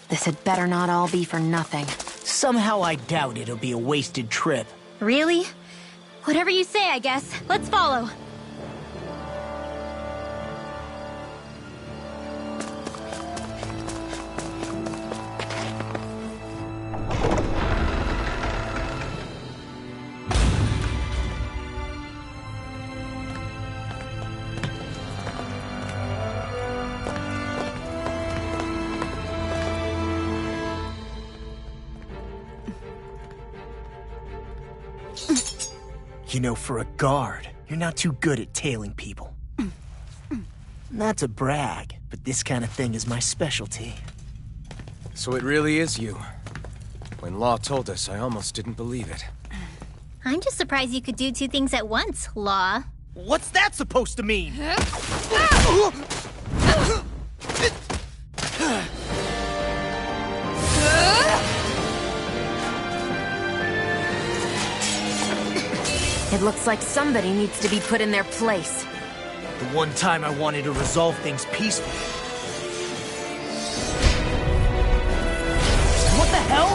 This had better not all be for nothing. Somehow I doubt it'll be a wasted trip. Really? Whatever you say, I guess. Let's follow. You know, for a guard, you're not too good at tailing people. Not to brag, but this kind of thing is my specialty. So it really is you. When Law told us, I almost didn't believe it. I'm just surprised you could do two things at once, Law. What's that supposed to mean? It looks like somebody needs to be put in their place. The one time I wanted to resolve things peacefully. What the hell?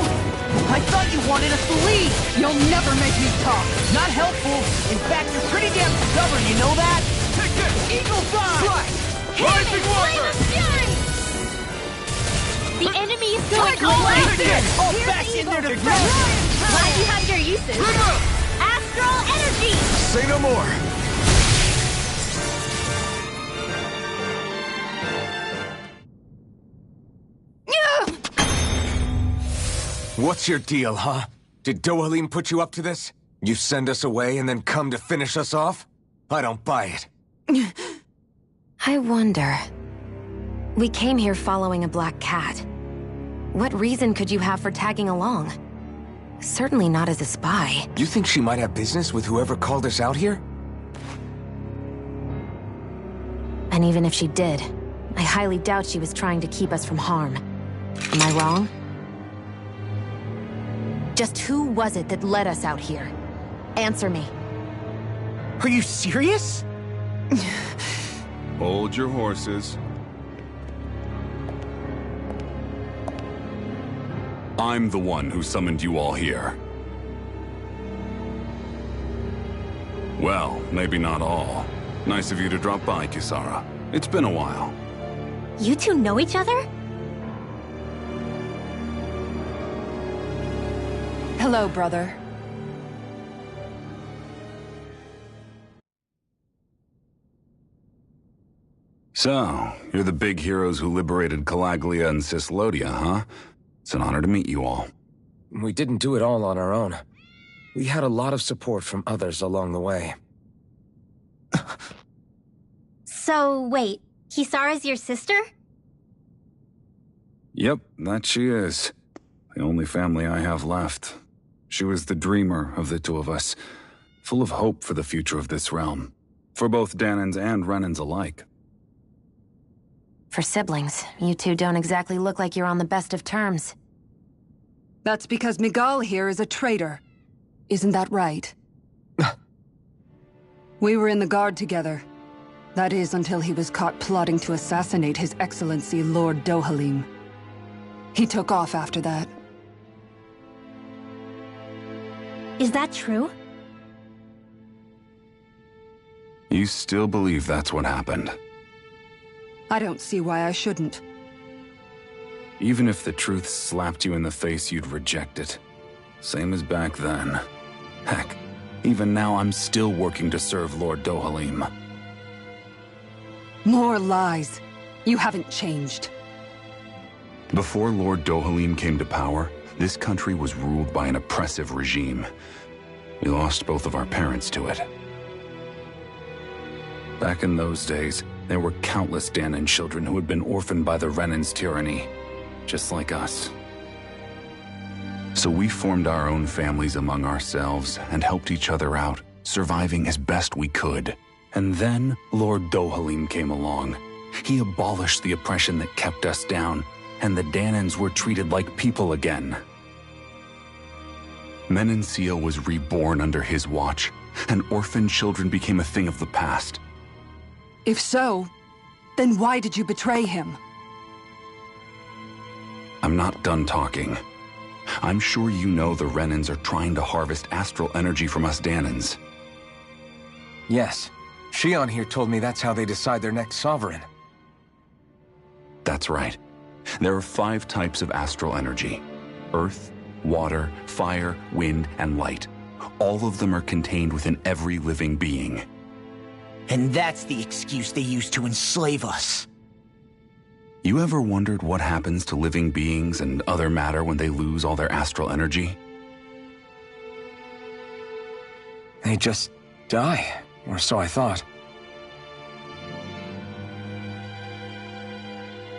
I thought you wanted us to leave! You'll never make me talk! Not helpful. In fact, you're pretty damn stubborn, you know that? Take this! Eagle Dive! Rising Water! The enemy is going All back in there to grab! Glad you have your uses. Astral energy! Say no more! What's your deal, huh? Did Dohalim put you up to this? You send us away and then come to finish us off? I don't buy it. I wonder... We came here following a black cat. What reason could you have for tagging along? Certainly not as a spy. You think she might have business with whoever called us out here? And even if she did, I highly doubt she was trying to keep us from harm. Am I wrong? Just who was it that led us out here? Answer me. Are you serious? Hold your horses. I'm the one who summoned you all here. Well, maybe not all. Nice of you to drop by, Kisara. It's been a while. You two know each other? Hello, brother. So, you're the big heroes who liberated Calaglia and Cislodia, huh? It's an honor to meet you all. We didn't do it all on our own. We had a lot of support from others along the way. So, wait. Kisara's your sister? Yep, that she is. The only family I have left. She was the dreamer of the two of us, full of hope for the future of this realm, for both Danans and Renans alike. For siblings, you two don't exactly look like you're on the best of terms. That's because Miguel here is a traitor. Isn't that right? We were in the Guard together. That is, until he was caught plotting to assassinate His Excellency Lord Dohalim. He took off after that. Is that true? You still believe that's what happened? I don't see why I shouldn't. Even if the truth slapped you in the face, you'd reject it. Same as back then. Heck, even now I'm still working to serve Lord Dohalim. More lies. You haven't changed. Before Lord Dohalim came to power, this country was ruled by an oppressive regime. We lost both of our parents to it. Back in those days, there were countless Danan children who had been orphaned by the Renan's tyranny, just like us. So we formed our own families among ourselves and helped each other out, surviving as best we could. And then Lord Dohalim came along. He abolished the oppression that kept us down, and the Danans were treated like people again. Menancia was reborn under his watch, and orphaned children became a thing of the past. If so, then why did you betray him? I'm I'm not done talking. I'm sure you know the Renans are trying to harvest astral energy from us Danans. Yes. Shion here told me that's how they decide their next sovereign. That's right. There are 5 types of astral energy. Earth, water, fire, wind, and light. All of them are contained within every living being. And that's the excuse they use to enslave us. You ever wondered what happens to living beings and other matter when they lose all their astral energy? They just die, or so I thought.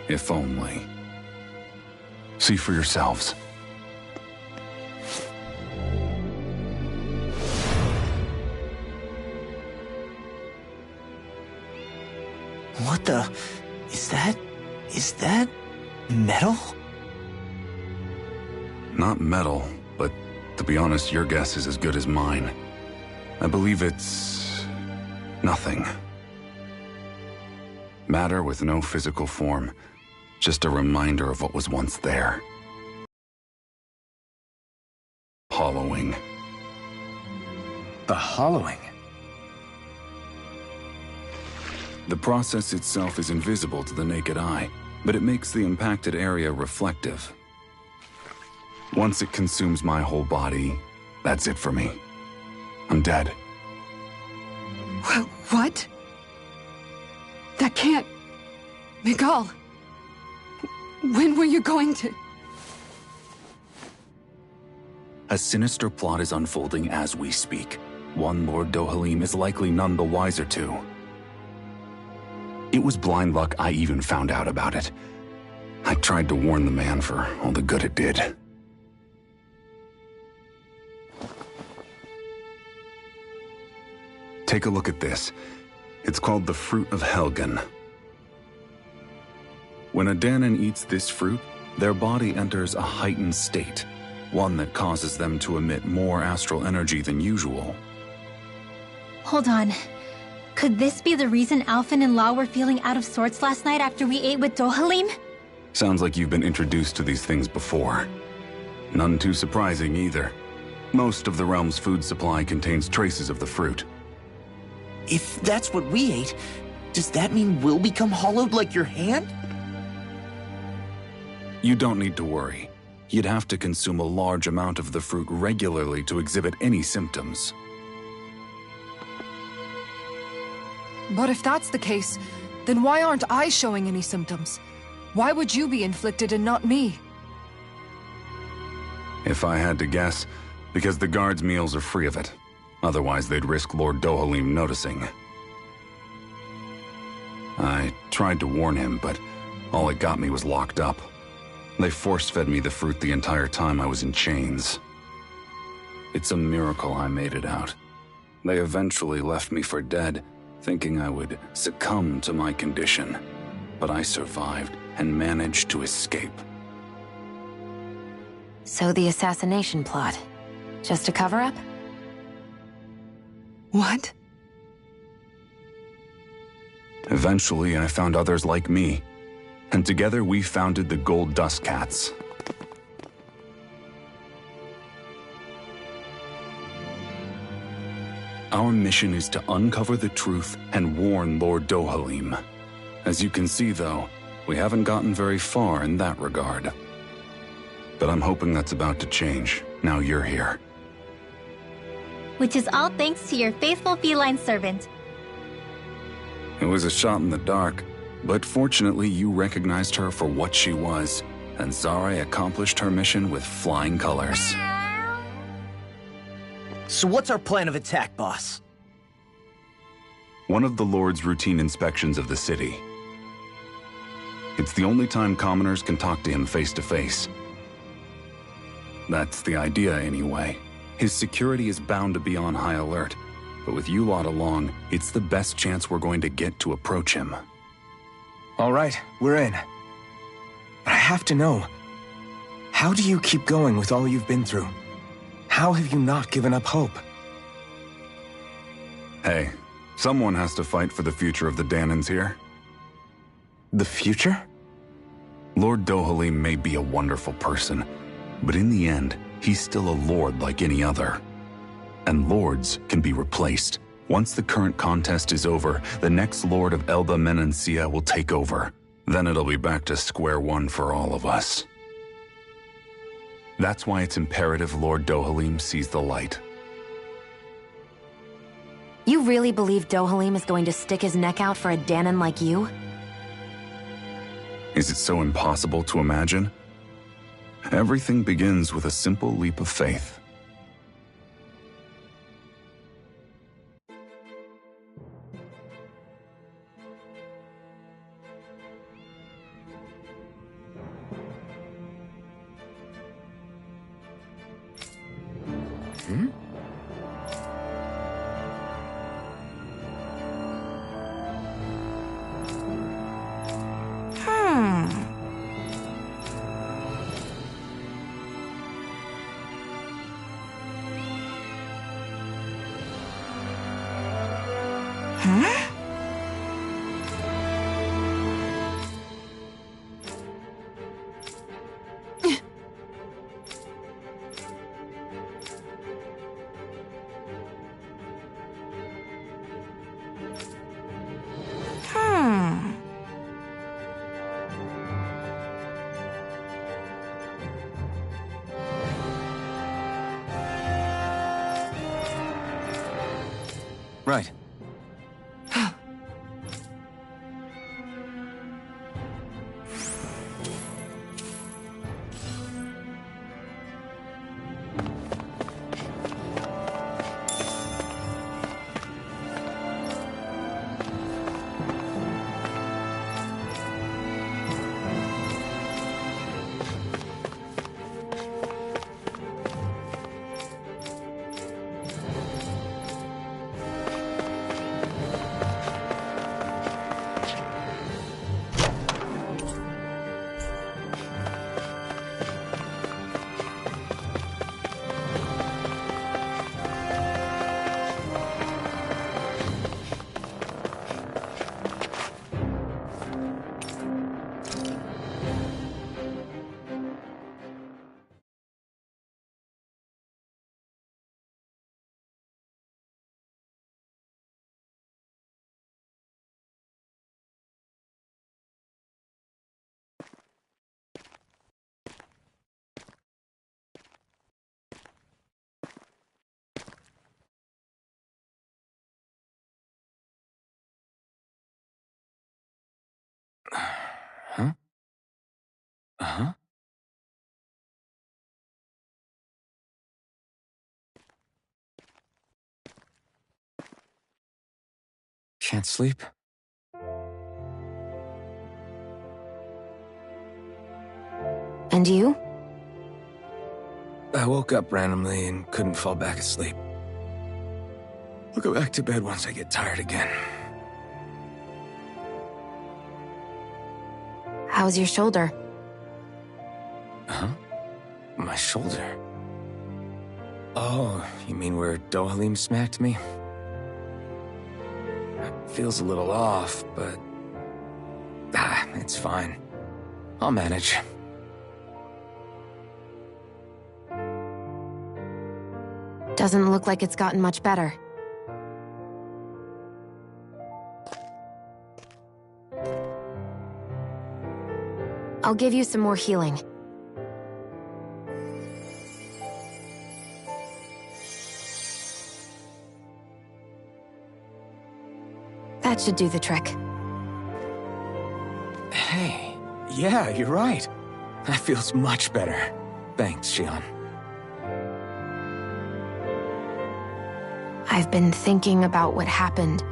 If only. See for yourselves. What the... Is that metal? Not metal, but to be honest, your guess is as good as mine. I believe it's... nothing. Matter with no physical form. Just a reminder of what was once there. Hollowing. The hollowing? The process itself is invisible to the naked eye, but it makes the impacted area reflective. Once it consumes my whole body, that's it for me. I'm dead. What? That can't... Miguel! When were you going to... A sinister plot is unfolding as we speak. One Lord Dohalim is likely none the wiser to. It was blind luck I even found out about it. I tried to warn the man for all the good it did. Take a look at this. It's called the Fruit of Helgen. When a Danan eats this fruit, their body enters a heightened state, one that causes them to emit more astral energy than usual. Hold on. Could this be the reason Alphen and Law were feeling out of sorts last night after we ate with Dohalim? Sounds like you've been introduced to these things before. None too surprising either. Most of the realm's food supply contains traces of the fruit. If that's what we ate, does that mean we'll become hollowed like your hand? You don't need to worry. You'd have to consume a large amount of the fruit regularly to exhibit any symptoms. But if that's the case, then why aren't I showing any symptoms? Why would you be inflicted and not me? If I had to guess, because the guards' meals are free of it. Otherwise, they'd risk Lord Dohalim noticing. I tried to warn him, but all it got me was locked up. They force-fed me the fruit the entire time I was in chains. It's a miracle I made it out. They eventually left me for dead, thinking I would succumb to my condition. But I survived and managed to escape. So the assassination plot, just a cover-up? What? Eventually, I found others like me, and together we founded the Gold Dust Cats. Our mission is to uncover the truth and warn Lord Dohalim. As you can see, though, we haven't gotten very far in that regard. But I'm hoping that's about to change, now you're here. Which is all thanks to your faithful feline servant. It was a shot in the dark, but fortunately you recognized her for what she was, and Zare accomplished her mission with flying colors. So what's our plan of attack, boss? One of the Lord's routine inspections of the city. It's the only time commoners can talk to him face to face. That's the idea, anyway. His security is bound to be on high alert, but with you lot along, it's the best chance we're going to get to approach him. All right, we're in. But I have to know, how do you keep going with all you've been through? How have you not given up hope? Hey, someone has to fight for the future of the Danans here. The future? Lord Dohalim may be a wonderful person, but in the end, he's still a lord like any other. And lords can be replaced. Once the current contest is over, the next lord of Elba Menancia will take over. Then it'll be back to square one for all of us. That's why it's imperative Lord Dohalim sees the light. You really believe Dohalim is going to stick his neck out for a Danon like you? Is it so impossible to imagine? Everything begins with a simple leap of faith. Right. Huh? Uh-huh. Can't sleep? And you? I woke up randomly and couldn't fall back asleep. I'll go back to bed once I get tired again. How's your shoulder? Huh? My shoulder? Oh, you mean where Dohalim smacked me? It feels a little off, but... it's fine. I'll manage. Doesn't look like it's gotten much better. I'll give you some more healing. That should do the trick. Hey, yeah, you're right. That feels much better. Thanks, Xion. I've been thinking about what happened,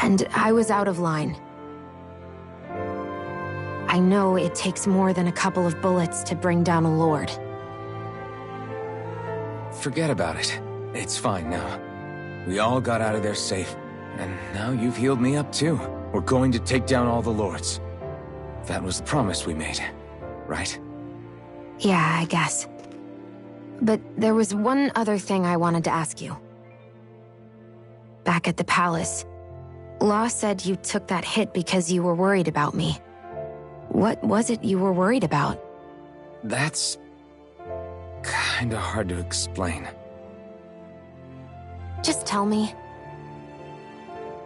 and I was out of line. I know it takes more than a couple of bullets to bring down a lord. Forget about it. It's fine now. We all got out of there safe, and now you've healed me up too. We're going to take down all the lords. That was the promise we made, right? Yeah, I guess. But there was one other thing I wanted to ask you. Back at the palace, Law said you took that hit because you were worried about me. What was it you were worried about? That's kinda hard to explain. Just tell me.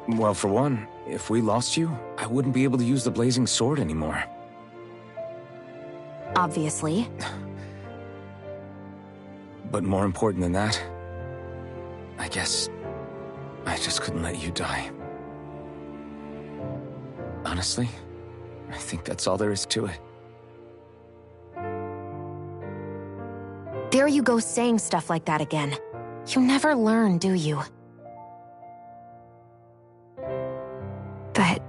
Well, for one, if we lost you, I wouldn't be able to use the blazing sword anymore. Obviously. But more important than that, I guess I just couldn't let you die. Honestly, I think that's all there is to it. There you go saying stuff like that again. You never learn, do you? But...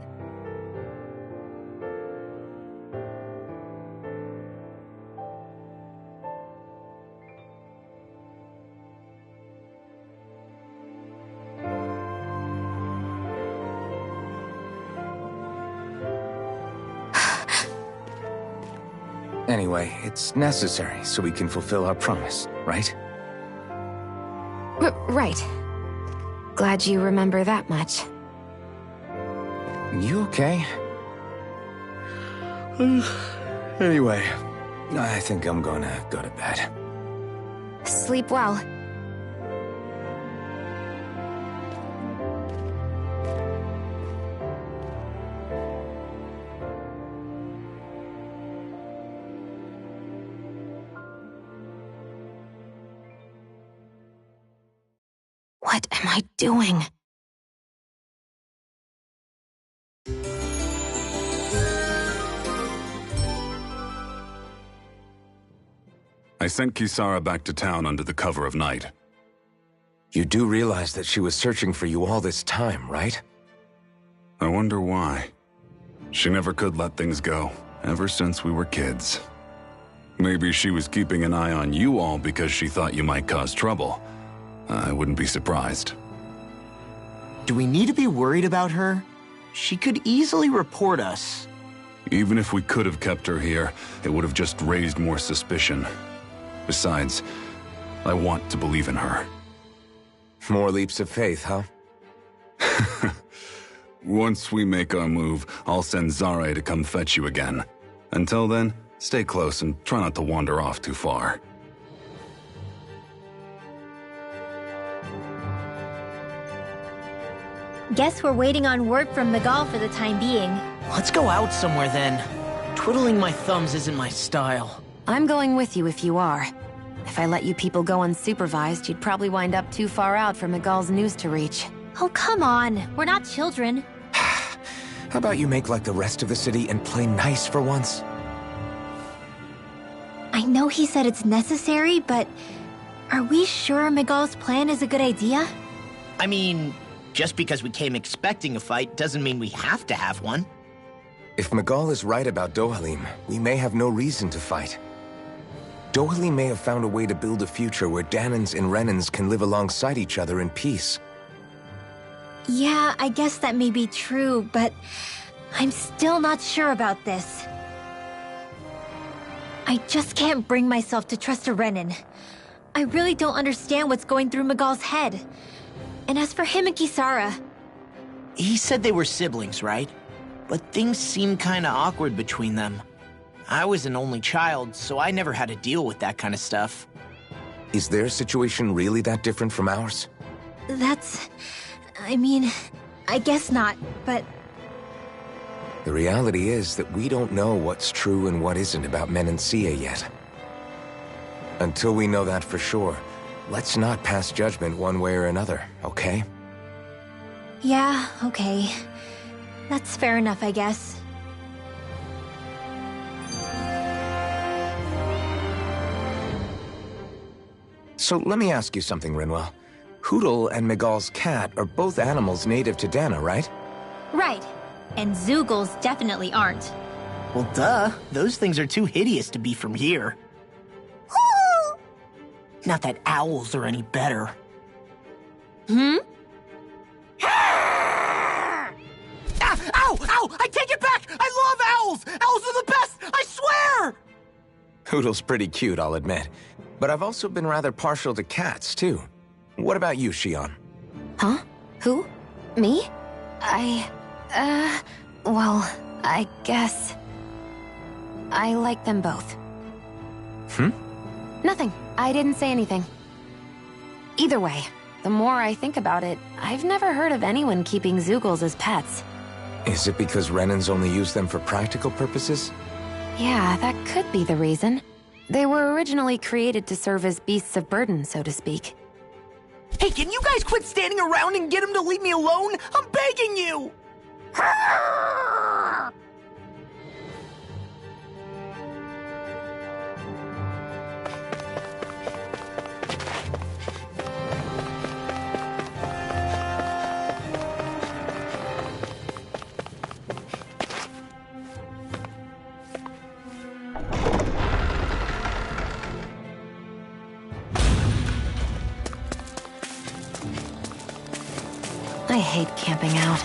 Anyway, it's necessary so we can fulfill our promise, right? Right. Glad you remember that much. You okay? Anyway, I think I'm gonna go to bed. Sleep well. What am I doing? I sent Kisara back to town under the cover of night. You do realize that she was searching for you all this time, right? I wonder why. She never could let things go, ever since we were kids. Maybe she was keeping an eye on you all because she thought you might cause trouble. I wouldn't be surprised. Do we need to be worried about her? She could easily report us. Even if we could have kept her here, it would have just raised more suspicion. Besides, I want to believe in her. More leaps of faith, huh? Once we make our move, I'll send Zare to come fetch you again. Until then, stay close and try not to wander off too far. Guess we're waiting on word from Miguel for the time being. Let's go out somewhere then. Twiddling my thumbs isn't my style. I'm going with you if you are. If I let you people go unsupervised, you'd probably wind up too far out for Miguel's news to reach. Oh, come on. We're not children. How about you make like the rest of the city and play nice for once? I know he said it's necessary, but are we sure Miguel's plan is a good idea? I mean, just because we came expecting a fight doesn't mean we have to have one. If Miguel is right about Dohalim, we may have no reason to fight. Dohalim may have found a way to build a future where Danans and Renans can live alongside each other in peace. Yeah, I guess that may be true, but I'm still not sure about this. I just can't bring myself to trust a Renan. I really don't understand what's going through Miguel's head. And as for him and Kisara... He said they were siblings, right? But things seemed kinda awkward between them. I was an only child, so I never had to deal with that kind of stuff. Is their situation really that different from ours? That's... I mean, I guess not, but... The reality is that we don't know what's true and what isn't about Menancia yet. Until we know that for sure, let's not pass judgment one way or another, okay? Yeah, okay. That's fair enough, I guess. So let me ask you something, Rinwell. Hootle and Miguel's cat are both animals native to Dana, right? Right. And Zoogles definitely aren't. Well, duh. Those things are too hideous to be from here. Not that owls are any better. Hmm? Ow! Ow! I take it back! I love owls! Owls are the best! I swear! Hootle's pretty cute, I'll admit. But I've also been rather partial to cats, too. What about you, Shion? Huh? Who? Me? Well, I guess... I like them both. Hmm? Nothing. I didn't say anything. Either way, the more I think about it, I've never heard of anyone keeping Zeugles as pets. Is it because Renans only use them for practical purposes? Yeah, that could be the reason. They were originally created to serve as beasts of burden, so to speak. Hey, can you guys quit standing around and get him to leave me alone? I'm begging you! I hate camping out.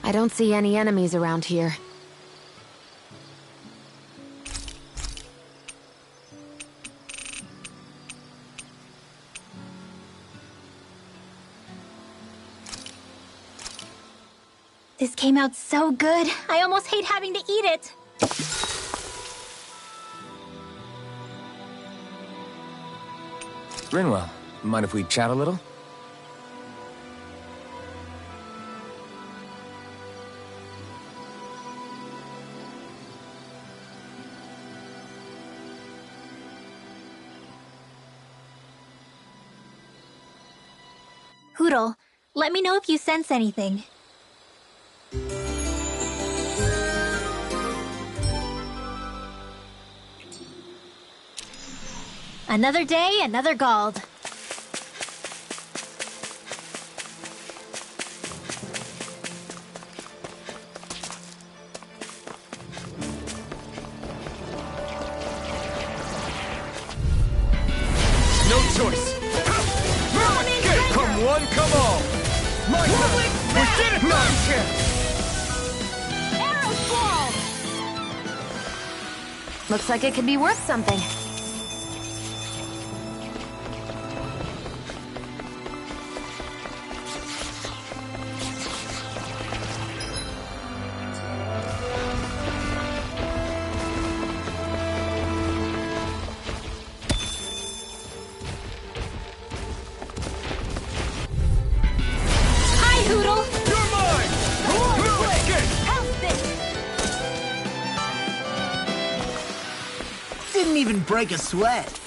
I don't see any enemies around here. This came out so good. I almost hate having to eat it. Rinwell, mind if we chat a little? Hootle, let me know if you sense anything. Another day, another Gald. No choice! Come one, come all! My turn! We did it! Not a chance! Arrow squall! Looks like it could be worth something. Didn't even break a sweat.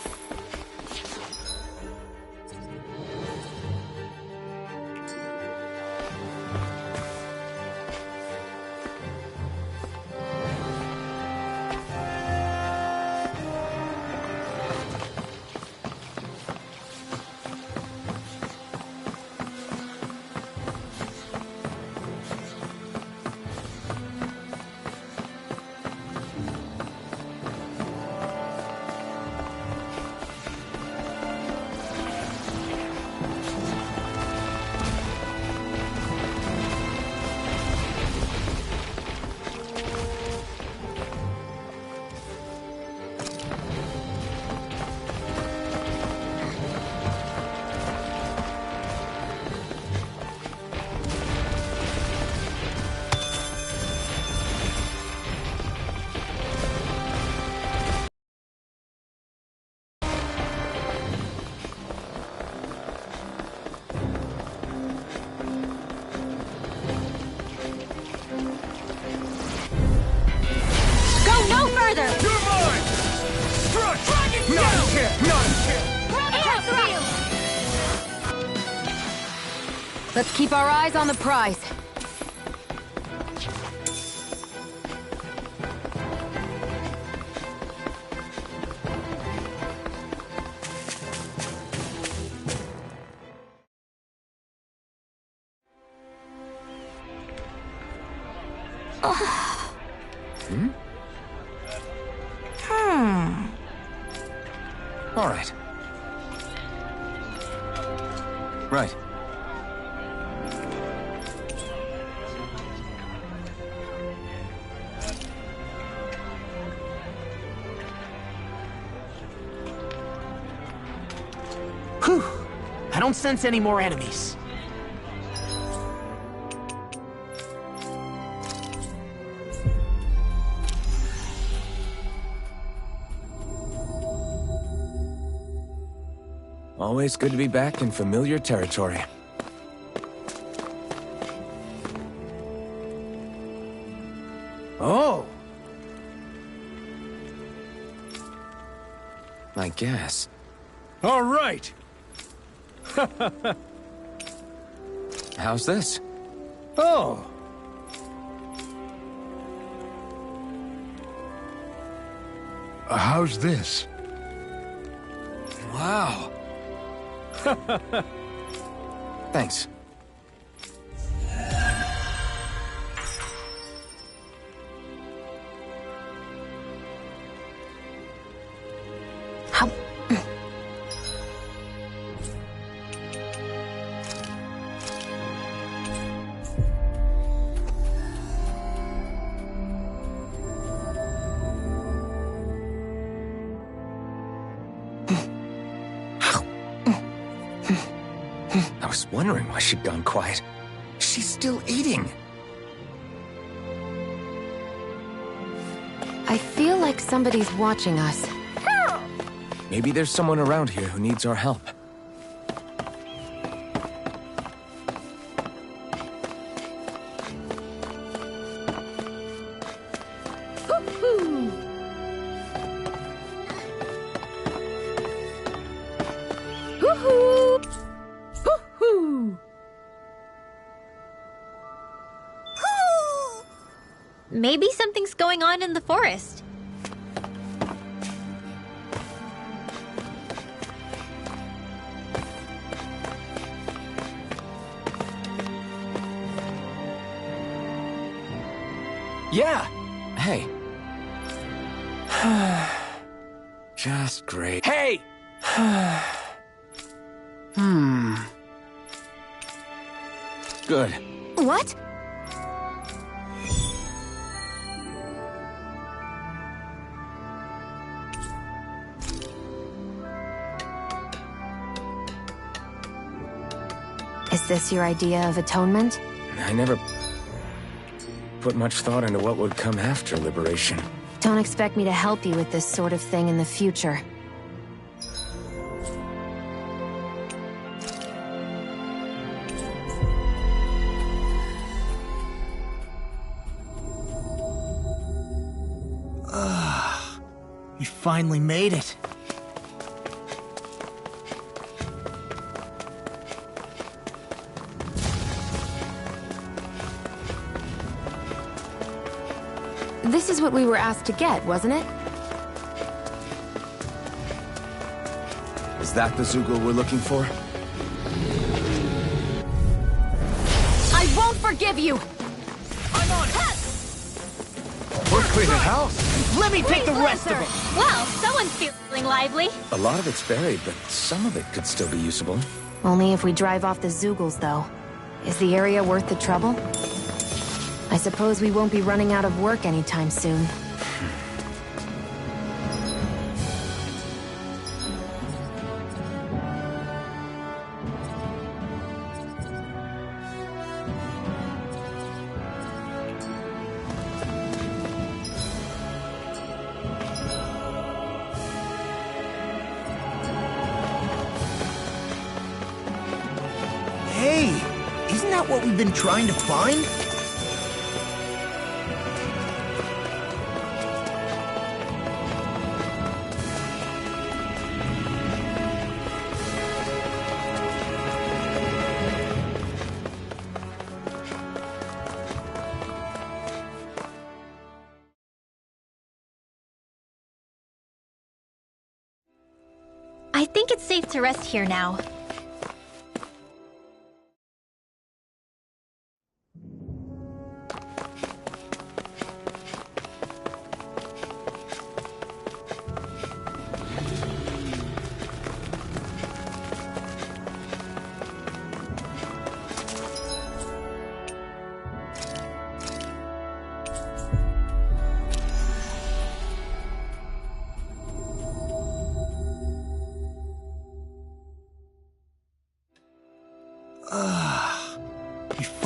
Let's keep our eyes on the prize. All right. Right. don't sense any more enemies. Always good to be back in familiar territory. Oh! I guess. All right! How's this? Oh! How's this? Wow. Thanks. How... I was wondering why she'd gone quiet. She's still eating. I feel like somebody's watching us. Maybe there's someone around here who needs our help. Maybe something's going on in the forest. Yeah! Hey. Just great. Hey! Good. What? Is this your idea of atonement? I never put much thought into what would come after liberation. Don't expect me to help you with this sort of thing in the future. We finally made it. This is what we were asked to get, wasn't it? Is that the Zugul we're looking for? I won't forgive you! I'm on it! We're cleaning house! Let me take the rest of them! Well, someone's feeling lively. A lot of it's buried, but some of it could still be usable. Only if we drive off the Zuguls, though. Is the area worth the trouble? I suppose we won't be running out of work anytime soon. Hey, isn't that what we've been trying to find? I think it's safe to rest here now.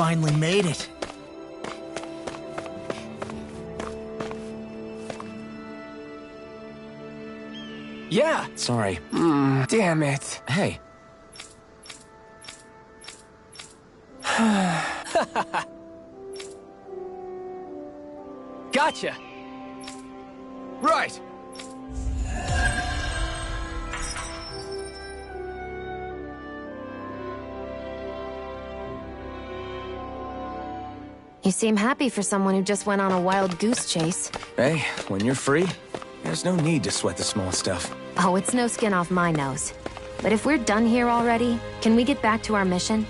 finally made it. Yeah. Sorry. Damn it. Hey. Gotcha. Right. You seem happy for someone who just went on a wild goose chase. Hey, when you're free, there's no need to sweat the small stuff. Oh, it's no skin off my nose. But if we're done here already, can we get back to our mission?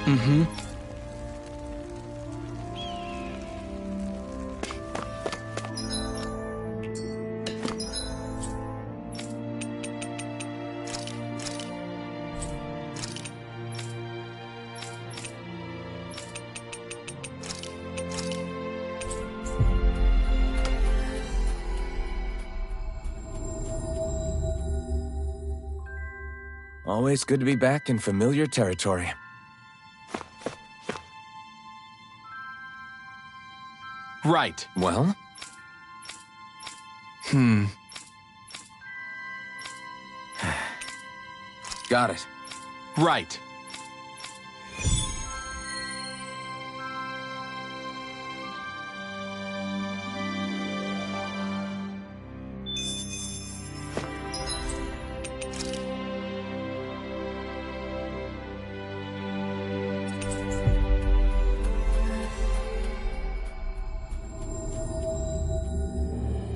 Mm-hmm. Always good to be back in familiar territory. Right. Well? Got it. Right.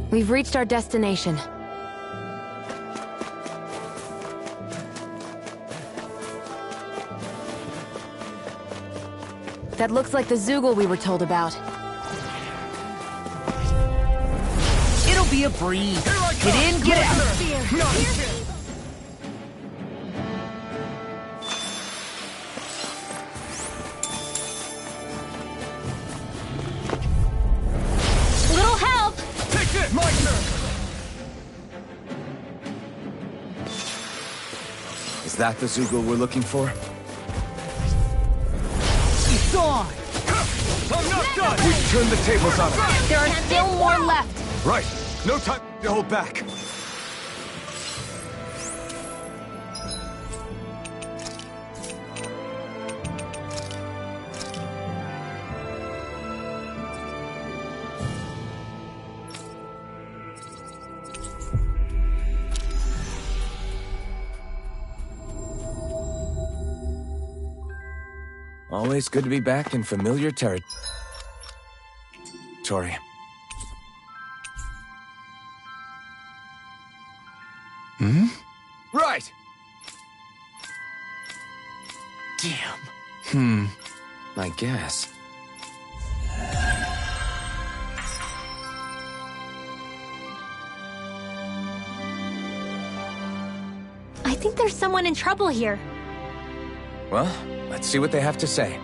We've reached our destination. That looks like the Zoogle we were told about. It'll be a breeze. Get in, get out. Little help! Take this! My turn! Is that the Zoogle we're looking for? It's gone. I'm not done! We've turned the tables on him. There are still more left. Right. No time to hold back. Always good to be back in familiar territory. Right! Damn. I guess. I think there's someone in trouble here. Well, let's see what they have to say.